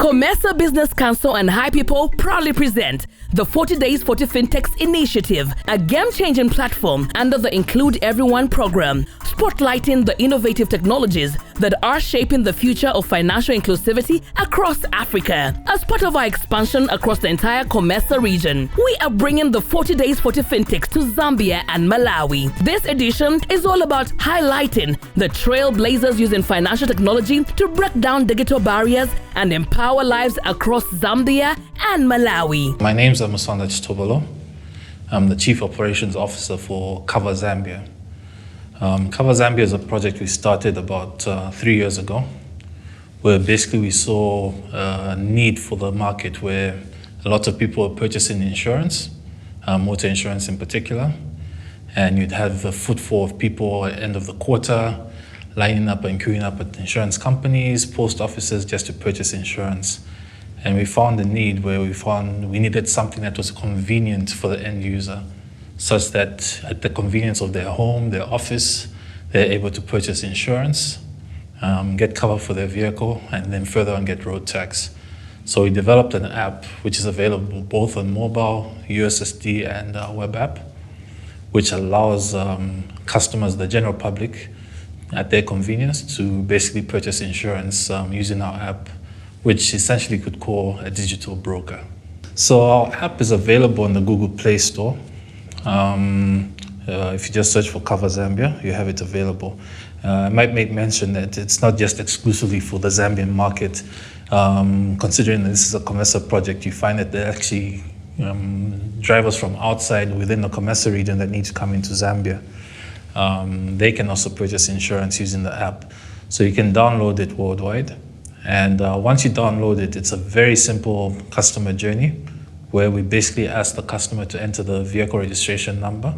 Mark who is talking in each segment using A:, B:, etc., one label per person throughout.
A: Comesa Business Council and High People proudly present the 40 Days 40 FinTechs initiative, a game-changing platform under the Include Everyone program, spotlighting the innovative technologies that are shaping the future of financial inclusivity across Africa. As part of our expansion across the entire Comesa region, we are bringing the 40 Days 40 FinTechs to Zambia and Malawi. This edition is all about highlighting the trailblazers using financial technology to break down digital barriers and empower lives across Zambia and Malawi.
B: My name is Musonda Chitobolo. I'm the Chief Operations Officer for CarVer Zambia. CarVer Zambia is a project we started about 3 years ago, where basically we saw a need for the market where a lot of people are purchasing insurance, motor insurance in particular, and you'd have a footfall of people at the end of the quarter lining up and queuing up at insurance companies, post offices just to purchase insurance. And we found a need where we needed something that was convenient for the end user, such that at the convenience of their home, their office, they're able to purchase insurance, get cover for their vehicle, and then further on get road tax. So we developed an app which is available both on mobile, USSD, and web app, which allows customers, the general public, at their convenience to basically purchase insurance using our app, which essentially could call a digital broker. So our app is available on the Google Play Store. If you just search for CarVer Zambia, you have it available. I might make mention that it's not just exclusively for the Zambian market. Considering that this is a Comesa project, you find that there are actually drivers from outside within the Comesa region that need to come into Zambia. They can also purchase insurance using the app. So you can download it worldwide. And once you download it, it's a very simple customer journey where we basically ask the customer to enter the vehicle registration number.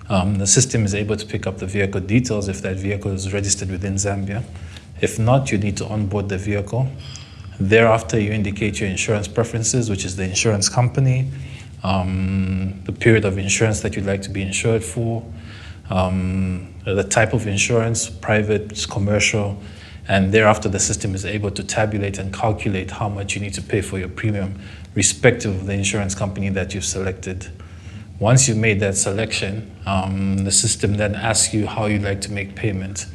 B: The system is able to pick up the vehicle details if that vehicle is registered within Zambia. If not, you need to onboard the vehicle. Thereafter, you indicate your insurance preferences, which is the insurance company, the period of insurance that you'd like to be insured for, the type of insurance, private, commercial, and thereafter the system is able to tabulate and calculate how much you need to pay for your premium, respective of the insurance company that you've selected. Once you've made that selection, the system then asks you how you'd like to make payment.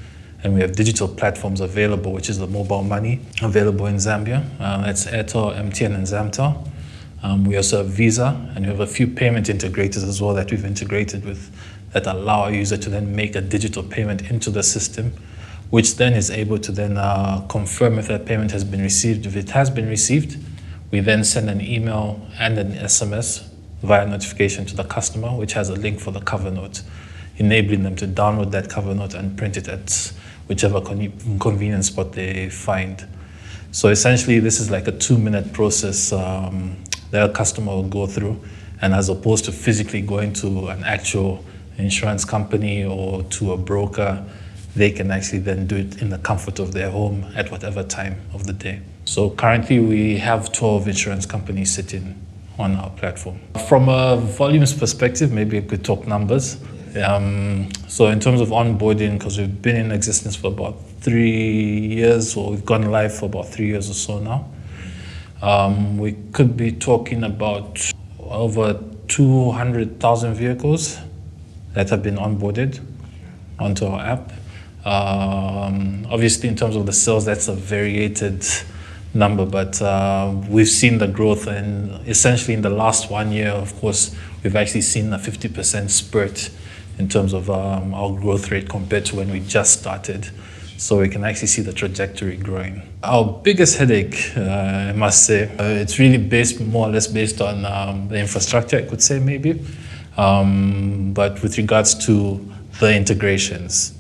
B: And we have digital platforms available, which is the mobile money available in Zambia. That's Airtel, MTN, and Zamtel. We also have Visa, and we have a few payment integrators as well that we've integrated with that allow a user to then make a digital payment into the system, which then is able to then confirm if that payment has been received. If it has been received, we then send an email and an SMS via notification to the customer, which has a link for the cover note, enabling them to download that cover note and print it at whichever convenient spot they find. So essentially, this is like a 2-minute process that a customer will go through, and as opposed to physically going to an actual insurance company or to a broker, they can actually then do it in the comfort of their home at whatever time of the day. So currently we have 12 insurance companies sitting on our platform. From a volumes perspective, maybe we could talk numbers. So in terms of onboarding, because we've been in existence for about 3 years, or we've gone live for about 3 years or so now, we could be talking about over 200,000 vehicles that have been onboarded onto our app. Obviously, in terms of the sales, that's a variated number, but we've seen the growth, and essentially in the last 1 year, of course, we've actually seen a 50% spurt in terms of our growth rate compared to when we just started. So we can actually see the trajectory growing. Our biggest headache, I must say, it's really more or less based on the infrastructure, I could say maybe, but with regards to the integrations.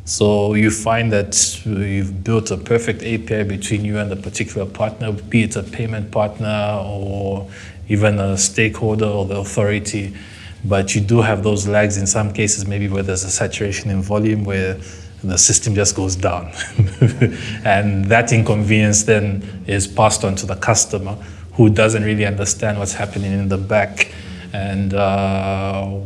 B: So you find that you've built a perfect API between you and a particular partner, be it a payment partner or even a stakeholder or the authority, but you do have those lags in some cases, maybe where there's a saturation in volume where the system just goes down. And that inconvenience then is passed on to the customer, who doesn't really understand what's happening in the back and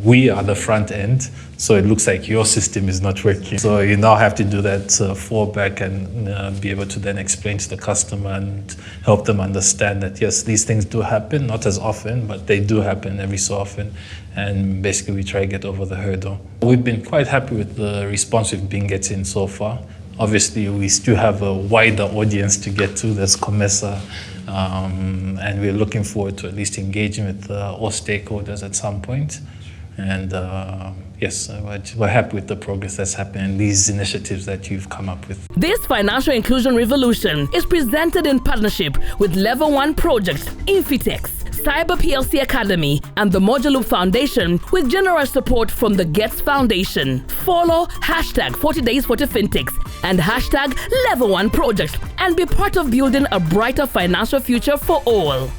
B: we are the front end, so it looks like your system is not working. So you now have to do that fallback and be able to then explain to the customer and help them understand that yes, these things do happen, not as often, but they do happen every so often, and basically we try to get over the hurdle. We've been quite happy with the response we've been getting so far. Obviously, we still have a wider audience to get to. There's COMESA, and we're looking forward to at least engaging with all stakeholders at some point. And yes, we're happy with the progress that's happening, these initiatives that you've come up with.
A: This financial inclusion revolution is presented in partnership with Level 1 Project, FinTechs, Cyber PLC Academy, and the Moduloop Foundation, with generous support from the Getz Foundation. Follow hashtag 40 Days 40 FinTechs and hashtag Level 1 Project and be part of building a brighter financial future for all.